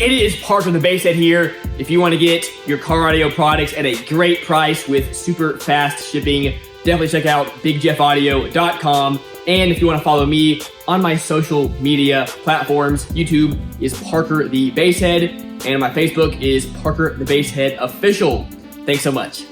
It is Parker the Basshead here. If you want to get your car audio products at a great price with super fast shipping, definitely check out bigjeffaudio.com. And if you want to follow me on my social media platforms, YouTube is Parker the Basshead, and my Facebook is Parker the Basshead Official. Thanks so much.